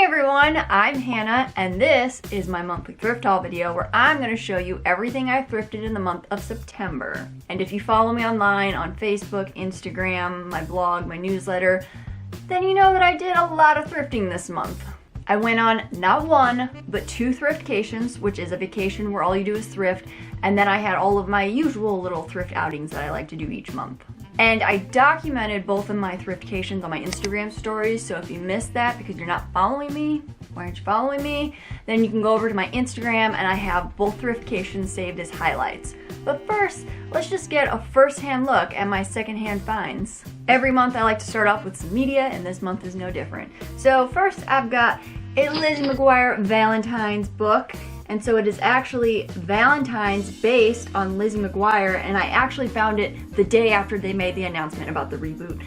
everyone, I'm Hannah and this is my monthly thrift haul video where I'm going to show you everything I thrifted in the month of September. And if you follow me online on Facebook, Instagram, my blog, my newsletter, then you know that I did a lot of thrifting this month. I went on not one, but 2 thriftcations, which is a vacation where all you do is thrift, and then I had all of my usual little thrift outings that I like to do each month. And I documented both of my thriftcations on my Instagram stories, so if you missed that because you're not following me, why aren't you following me? Then you can go over to my Instagram and I have both thriftcations saved as highlights. But first, let's just get a first-hand look at my secondhand finds. Every month I like to start off with some media, and this month is no different. So first I've got a Lizzie McGuire Valentine's book. And so it is actually Valentine's based on Lizzie McGuire, and I actually found it the day after they made the announcement about the reboot.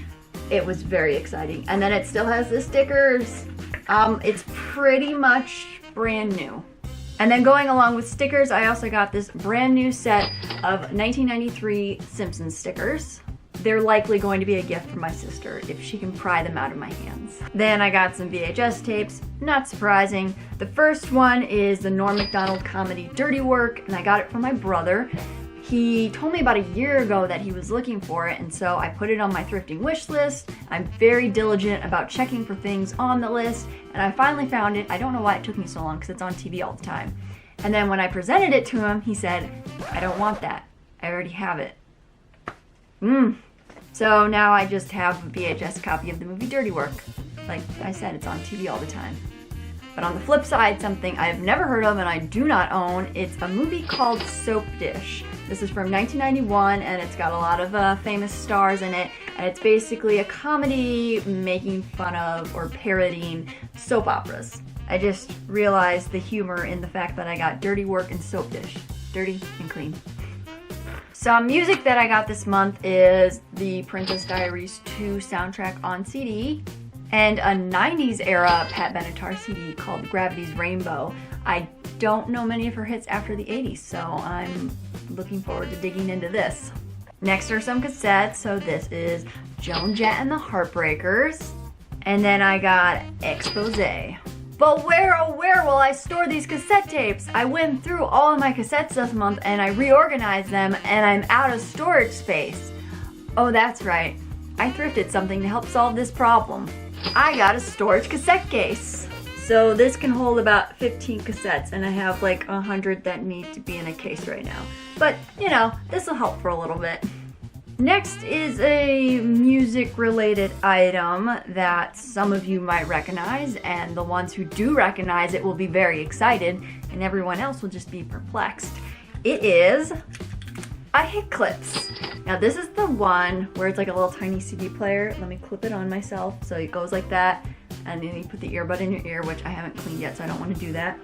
It was very exciting. And then it still has the stickers. It's pretty much brand new. And then going along with stickers, I also got this brand new set of 1993 Simpsons stickers. They're likely going to be a gift for my sister if she can pry them out of my hands. Then I got some VHS tapes, not surprising. The first one is the Norm Macdonald comedy Dirty Work, and I got it from my brother. He told me about a year ago that he was looking for it, and so I put it on my thrifting wish list. I'm very diligent about checking for things on the list, and I finally found it. I don't know why it took me so long because it's on TV all the time. And then when I presented it to him, he said, "I don't want that. I already have it." So now I just have a VHS copy of the movie Dirty Work. Like I said, it's on TV all the time. But on the flip side, something I've never heard of and I do not own, it's a movie called Soap Dish. This is from 1991 and it's got a lot of famous stars in it, and it's basically a comedy making fun of or parodying soap operas. I just realized the humor in the fact that I got Dirty Work and Soap Dish. Dirty and clean. Some music that I got this month is the Princess Diaries 2 soundtrack on CD and a 90s era Pat Benatar CD called Gravity's Rainbow. I don't know many of her hits after the 80s, so I'm looking forward to digging into this. Next are some cassettes, so this is Joan Jett and the Heartbreakers, and then I got Exposé. But where, oh where will I store these cassette tapes? I went through all of my cassettes this month and I reorganized them and I'm out of storage space. Oh, that's right. I thrifted something to help solve this problem. I got a storage cassette case. So this can hold about 15 cassettes and I have like 100 that need to be in a case right now. But, you know, this will help for a little bit. Next is a music-related item that some of you might recognize, and the ones who do recognize it will be very excited, and everyone else will just be perplexed. It is a hit clips. Now this is the one where it's like a little tiny CD player. Let me clip it on myself. So it goes like that, and then you put the earbud in your ear, which I haven't cleaned yet, so I don't want to do that.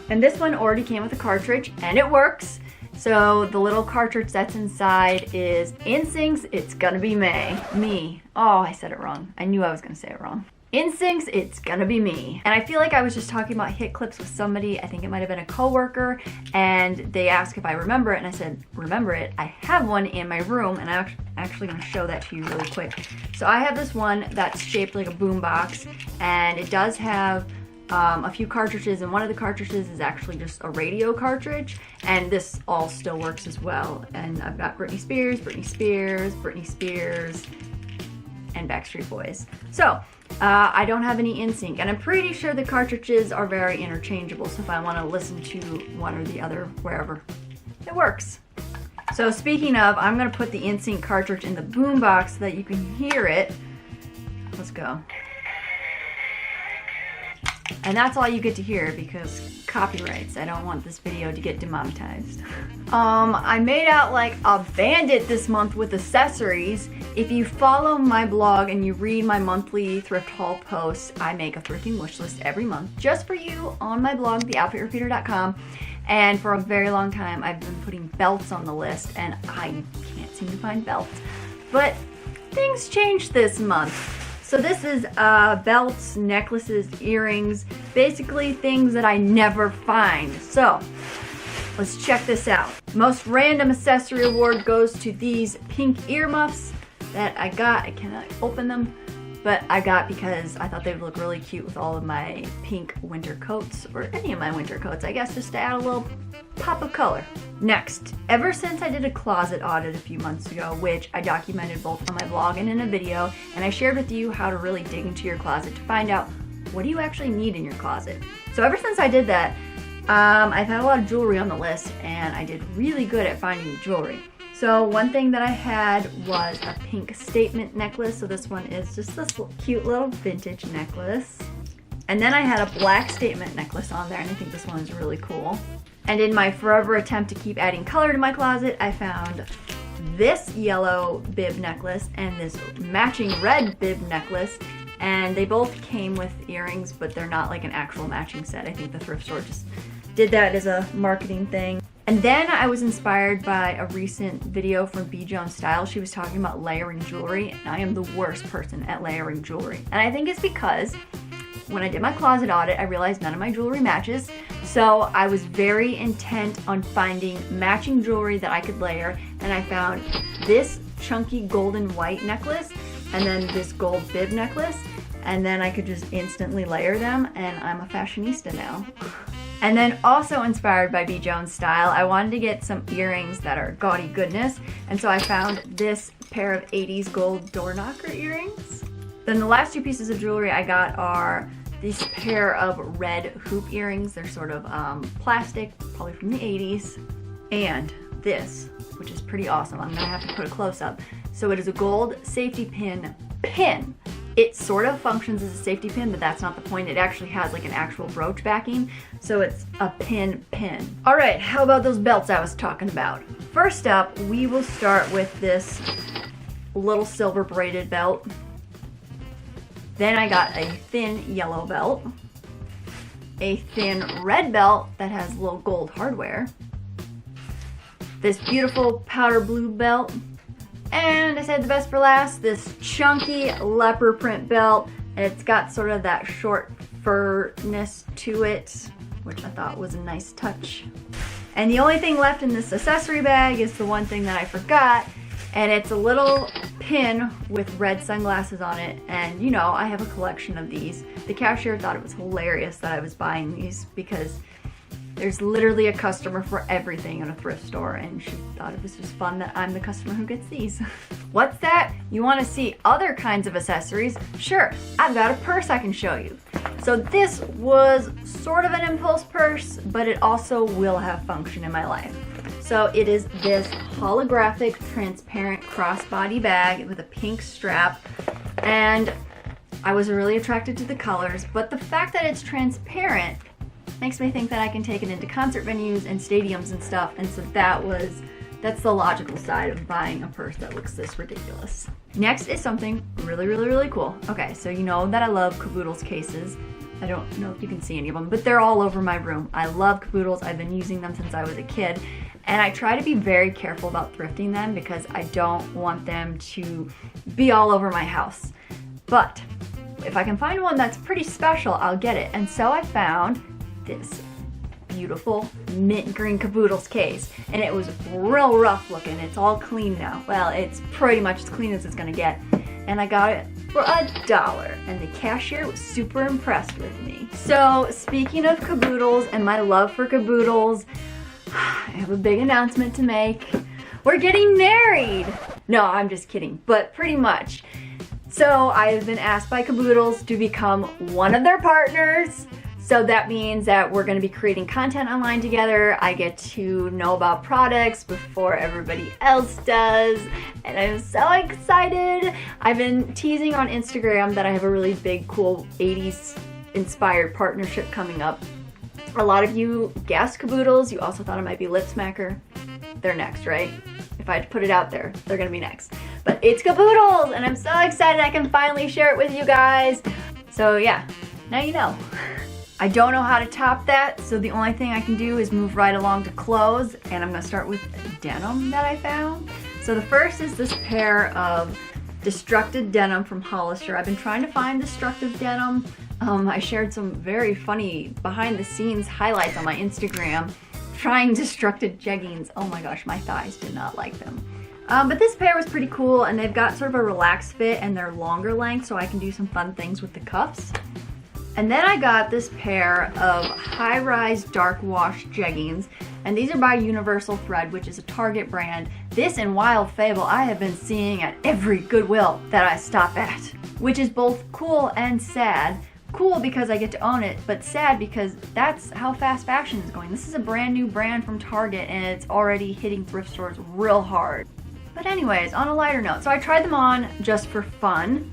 And this one already came with a cartridge, and it works. So the little cartridge that's inside is NSYNC's It's Gonna Be Me. Oh, I said it wrong. I knew I was gonna say it wrong. NSYNC's It's Gonna Be Me. And I feel like I was just talking about hit clips with somebody, I think it might have been a coworker, and they asked if I remember it, and I said, remember it. I have one in my room, and I'm actually gonna show that to you really quick. So I have this one that's shaped like a boombox, and it does have a few cartridges, and one of the cartridges is actually just a radio cartridge, and this all still works as well. And I've got Britney Spears, and Backstreet Boys. So I don't have any NSYNC, and I'm pretty sure the cartridges are very interchangeable, so if I want to listen to one or the other wherever, it works. So speaking of, I'm going to put the NSYNC cartridge in the boombox so that you can hear it. Let's go. And that's all you get to hear because copyrights. I don't want this video to get demonetized. I made out like a bandit this month with accessories. If you follow my blog and you read my monthly thrift haul posts, I make a thrifting wish list every month just for you on my blog, theoutfitrepeater.com. And for a very long time, I've been putting belts on the list, and I can't seem to find belts. But things changed this month. So this is belts, necklaces, earrings, basically things that I never find. So let's check this out. Most random accessory award goes to these pink earmuffs that I got. I cannot open them. but I got because I thought they would look really cute with all of my pink winter coats, or any of my winter coats, I guess, just to add a little pop of color. Next, ever since I did a closet audit a few months ago, which I documented both on my blog and in a video, and I shared with you how to really dig into your closet to find out what do you actually need in your closet. So ever since I did that, I've had a lot of jewelry on the list, and I did really good at finding jewelry. So one thing that I had was a pink statement necklace. So this one is just this cute little vintage necklace. And then I had a black statement necklace on there, and I think this one is really cool. And in my forever attempt to keep adding color to my closet, I found this yellow bib necklace and this matching red bib necklace. And they both came with earrings, but they're not like an actual matching set. I think the thrift store just did that as a marketing thing. And then I was inspired by a recent video from Bhs Style. She was talking about layering jewelry, and I am the worst person at layering jewelry. And I think it's because when I did my closet audit, I realized none of my jewelry matches. So I was very intent on finding matching jewelry that I could layer, and I found this chunky golden white necklace and then this gold bib necklace, and then I could just instantly layer them, and I'm a fashionista now. And then also inspired by Bhs Style, I wanted to get some earrings that are gaudy goodness, and so I found this pair of 80s gold door knocker earrings. Then the last two pieces of jewelry I got are this pair of red hoop earrings. They're sort of plastic, probably from the 80s. And this, which is pretty awesome. I'm gonna have to put a close up. So it is a gold safety pin. It sort of functions as a safety pin, but that's not the point. It actually has like an actual brooch backing, so it's a pin. All right, how about those belts I was talking about? First up, we will start with this little silver braided belt. Then I got a thin yellow belt, a thin red belt that has little gold hardware, this beautiful powder blue belt, and I said the best for last, this chunky leopard print belt. It's got sort of that short furness to it, which I thought was a nice touch. And the only thing left in this accessory bag is the one thing that I forgot, and it's a little pin with red sunglasses on it. And you know, I have a collection of these. The cashier thought it was hilarious that I was buying these because there's literally a customer for everything in a thrift store, and she thought it was just fun that I'm the customer who gets these. What's that? You want to see other kinds of accessories? Sure, I've got a purse I can show you. So this was sort of an impulse purse, but it also will have function in my life. So it is this holographic transparent crossbody bag with a pink strap, and I was really attracted to the colors, but the fact that it's transparent makes me think that I can take it into concert venues and stadiums and stuff, and so that's the logical side of buying a purse that looks this ridiculous. Next is something really cool. Okay, so you know that I love Caboodles cases. I don't know if you can see any of them, but they're all over my room. I love Caboodles. I've been using them since I was a kid, and I try to be very careful about thrifting them because I don't want them to be all over my house. But if I can find one that's pretty special, I'll get it. And so I found this beautiful mint green Caboodles case, and it was real rough looking. It's all clean now. Well, it's pretty much as clean as it's gonna get, and I got it for $1, and the cashier was super impressed with me. So speaking of Caboodles and my love for Caboodles, I have a big announcement to make. We're getting married! No, I'm just kidding, but pretty much. So I have been asked by Caboodles to become one of their partners. So that means that we're going to be creating content online together. I get to know about products before everybody else does, and I'm so excited. I've been teasing on Instagram that I have a really big, cool 80s inspired partnership coming up. A lot of you guessed Caboodles. You also thought it might be Lip Smacker. They're next, right? If I had to put it out there, they're gonna be next. But it's Caboodles, and I'm so excited I can finally share it with you guys. So yeah, now you know. I don't know how to top that, so the only thing I can do is move right along to clothes, and I'm gonna start with denim that I found. So the first is this pair of destructive denim from Hollister. I've been trying to find destructive denim. I shared some very funny behind the scenes highlights on my Instagram trying destructive jeggings. Oh my gosh, my thighs did not like them. But this pair was pretty cool, and they've got sort of a relaxed fit and they're longer length, so I can do some fun things with the cuffs. And then I got this pair of high-rise dark wash jeggings, and these are by Universal Thread, which is a Target brand. This and Wild Fable I have been seeing at every Goodwill that I stop at, which is both cool and sad. Cool because I get to own it, but sad because that's how fast fashion is going. This is a brand new brand from Target and it's already hitting thrift stores real hard. But anyways, on a lighter note, so I tried them on just for fun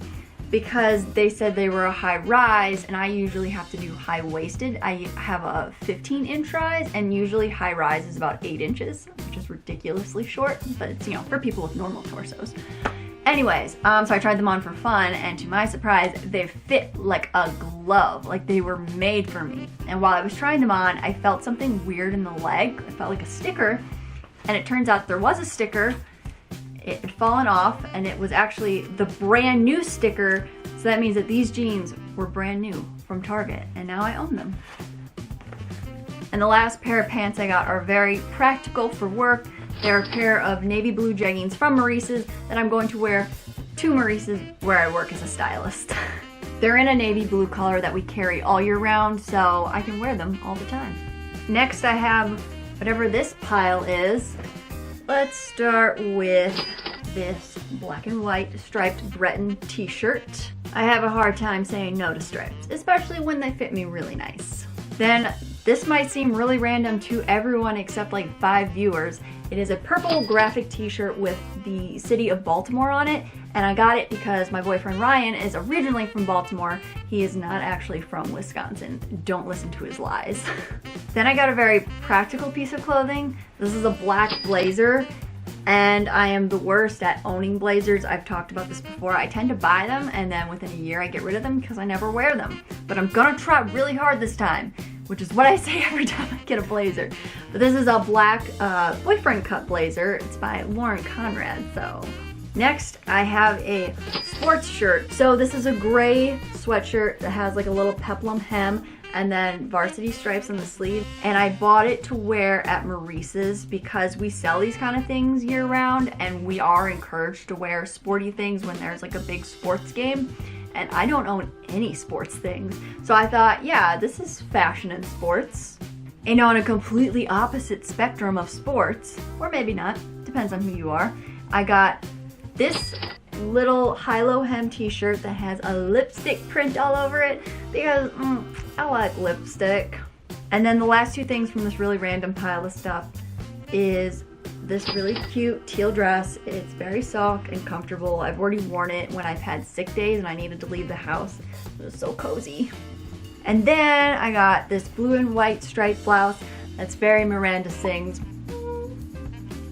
because they said they were a high rise and I usually have to do high waisted. I have a 15-inch rise and usually high rise is about 8 inches, which is ridiculously short, but it's, you know, for people with normal torsos. Anyways, so I tried them on for fun, and to my surprise, they fit like a glove, like they were made for me. And while I was trying them on, I felt something weird in the leg. I felt like a sticker, and it turns out there was a sticker. It had fallen off, and it was actually the brand new sticker, so that means that these jeans were brand new from Target, and now I own them. And the last pair of pants I got are very practical for work. They're a pair of navy blue jeggings from Maurice's that I'm going to wear to Maurice's where I work as a stylist. They're in a navy blue color that we carry all year round, so I can wear them all the time. Next I have whatever this pile is. Let's start with this black and white striped Breton t-shirt. I have a hard time saying no to stripes, especially when they fit me really nice. Then this might seem really random to everyone except like 5 viewers. It is a purple graphic t-shirt with the city of Baltimore on it, and I got it because my boyfriend Ryan is originally from Baltimore. He is not actually from Wisconsin. Don't listen to his lies. Then I got a very practical piece of clothing. This is a black blazer, and I am the worst at owning blazers. I've talked about this before. I tend to buy them, and then within a year I get rid of them because I never wear them. But I'm gonna try really hard this time, which is what I say every time I get a blazer. But this is a black boyfriend cut blazer. It's by Lauren Conrad, so. Next, I have a sports shirt. So this is a gray sweatshirt that has like a little peplum hem and then varsity stripes on the sleeve. And I bought it to wear at Maurice's because we sell these kind of things year round and we are encouraged to wear sporty things when there's like a big sports game. And I don't own any sports things. So I thought, yeah, this is fashion and sports. And on a completely opposite spectrum of sports, or maybe not, depends on who you are, I got this little high-low hem t-shirt that has a lipstick print all over it because I like lipstick. And then the last 2 things from this really random pile of stuff is this really cute teal dress. It's very soft and comfortable. I've already worn it when I've had sick days and I needed to leave the house. It was so cozy. And then I got this blue and white striped blouse that's very Miranda Sings.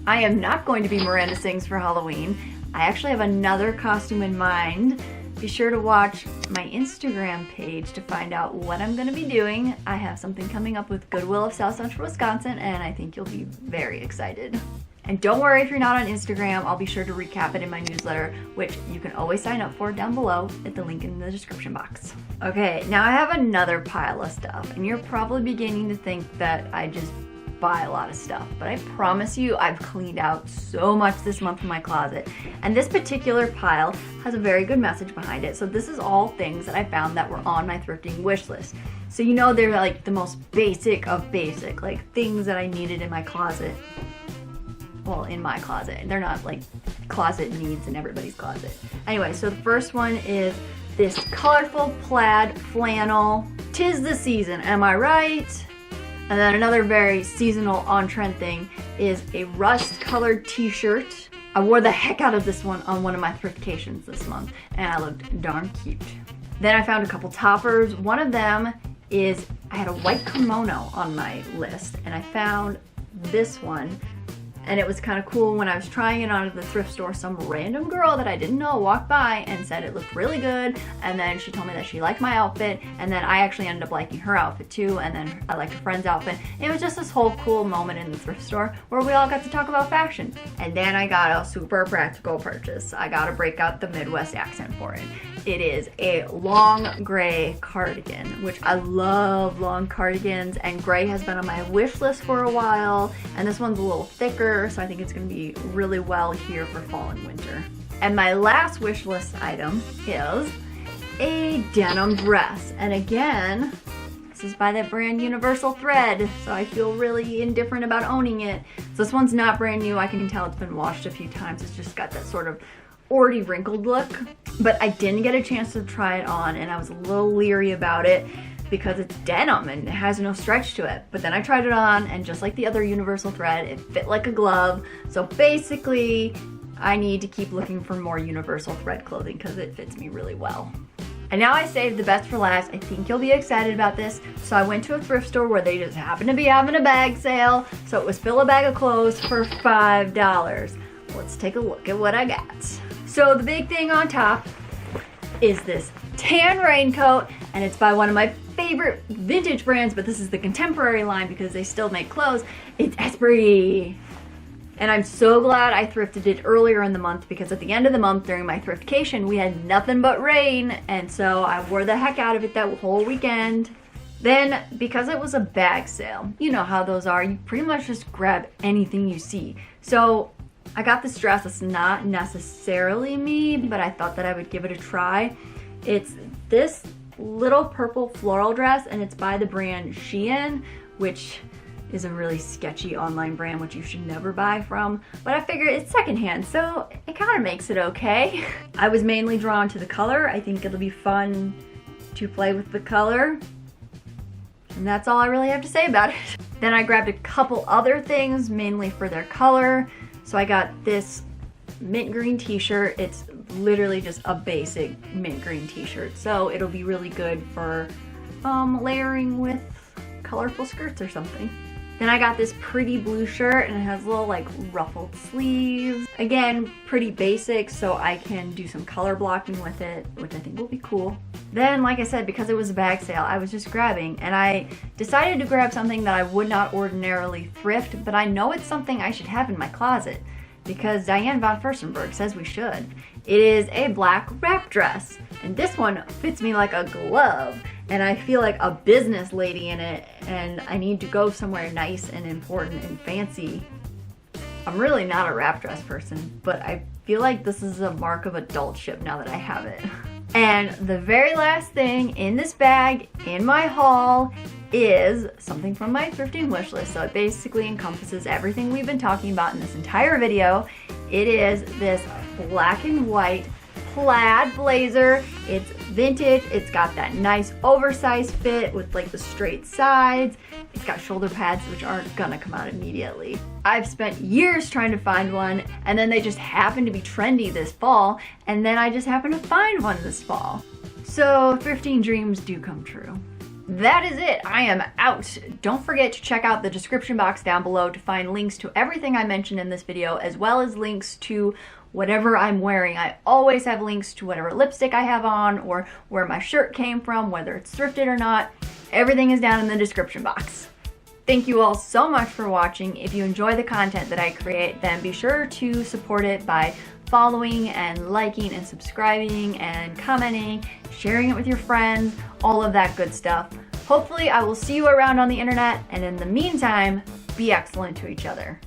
I am not going to be Miranda Sings for Halloween. I actually have another costume in mind. Be sure to watch my Instagram page to find out what I'm going to be doing. I have something coming up with Goodwill of South Central Wisconsin, and I think you'll be very excited. And don't worry if you're not on Instagram, I'll be sure to recap it in my newsletter, which you can always sign up for down below at the link in the description box. Okay, now I have another pile of stuff, and you're probably beginning to think that I just buy a lot of stuff, but I promise you I've cleaned out so much this month in my closet. And this particular pile has a very good message behind it. So this is all things that I found that were on my thrifting wish list. So you know they're like the most basic of basic, like things that I needed in my closet. Well, in my closet. They're not like closet needs in everybody's closet. Anyway, so the first one is this colorful plaid flannel. 'Tis the season, am I right? And then another very seasonal on-trend thing is a rust-colored t-shirt. I wore the heck out of this one on one of my thriftations this month, and I looked darn cute. Then I found a couple toppers. One of them is, I had a white kimono on my list, and I found this one. And it was kind of cool. When I was trying it on at the thrift store, some random girl that I didn't know walked by and said it looked really good, and then she told me that she liked my outfit, and then I actually ended up liking her outfit too, and then I liked her friend's outfit. It was just this whole cool moment in the thrift store where we all got to talk about fashion. And then I got a super practical purchase. I got to break out the Midwest accent for it. It is a long gray cardigan, which I love long cardigans, and gray has been on my wish list for a while, and this one's a little thicker winter, so I think it's gonna be really well here for fall and winter. And my last wish list item is a denim dress. And again, this is by that brand Universal Thread, so I feel really indifferent about owning it. So this one's not brand new. I can tell it's been washed a few times. It's just got that sort of already wrinkled look. But I didn't get a chance to try it on, and I was a little leery about it because it's denim and it has no stretch to it. But then I tried it on, and just like the other Universal Thread, it fit like a glove. So basically, I need to keep looking for more Universal Thread clothing because it fits me really well. And now I saved the best for last. I think you'll be excited about this. So I went to a thrift store where they just happened to be having a bag sale. So it was fill a bag of clothes for $5. Let's take a look at what I got. So the big thing on top is this tan raincoat, and it's by one of my favorite vintage brands, but this is the contemporary line because they still make clothes. It's Esprit. And I'm so glad I thrifted it earlier in the month because at the end of the month during my thriftcation, we had nothing but rain. And so I wore the heck out of it that whole weekend. Then, because it was a bag sale, you know how those are, you pretty much just grab anything you see. So I got this dress. It's not necessarily me, but I thought that I would give it a try. It's this little purple floral dress, and it's by the brand Shein, which is a really sketchy online brand which you should never buy from, but I figured it's secondhand, so it kind of makes it okay. I was mainly drawn to the color. I think it'll be fun to play with the color, and that's all I really have to say about it. Then I grabbed a couple other things, mainly for their color. So I got this mint green t-shirt. It's literally just a basic mint green t-shirt, so it'll be really good for layering with colorful skirts or something. Then I got this pretty blue shirt, and it has little like ruffled sleeves. Again, pretty basic, so I can do some color blocking with it, which I think will be cool. Then, like I said, because it was a bag sale, I was just grabbing, and I decided to grab something that I would not ordinarily thrift, but I know it's something I should have in my closet because Diane von Furstenberg says we should. It is a black wrap dress, and this one fits me like a glove, and I feel like a business lady in it, and I need to go somewhere nice and important and fancy. I'm really not a wrap dress person, but I feel like this is a mark of adultship now that I have it. And the very last thing in this bag in my haul is something from my thrifting wish list. So it basically encompasses everything we've been talking about in this entire video. It is this black and white plaid blazer. It's vintage. It's got that nice oversized fit with like the straight sides. It's got shoulder pads which aren't gonna come out immediately. I've spent years trying to find one, and then they just happened to be trendy this fall, and then I just happened to find one this fall. So thrifting dreams do come true. That is it. I am out. Don't forget to check out the description box down below to find links to everything I mentioned in this video, as well as links to whatever I'm wearing. I always have links to whatever lipstick I have on, or where my shirt came from, whether it's thrifted or not. Everything is down in the description box. Thank you all so much for watching. If you enjoy the content that I create, then be sure to support it by following and liking and subscribing and commenting, sharing it with your friends, all of that good stuff. Hopefully I will see you around on the internet, and in the meantime, be excellent to each other.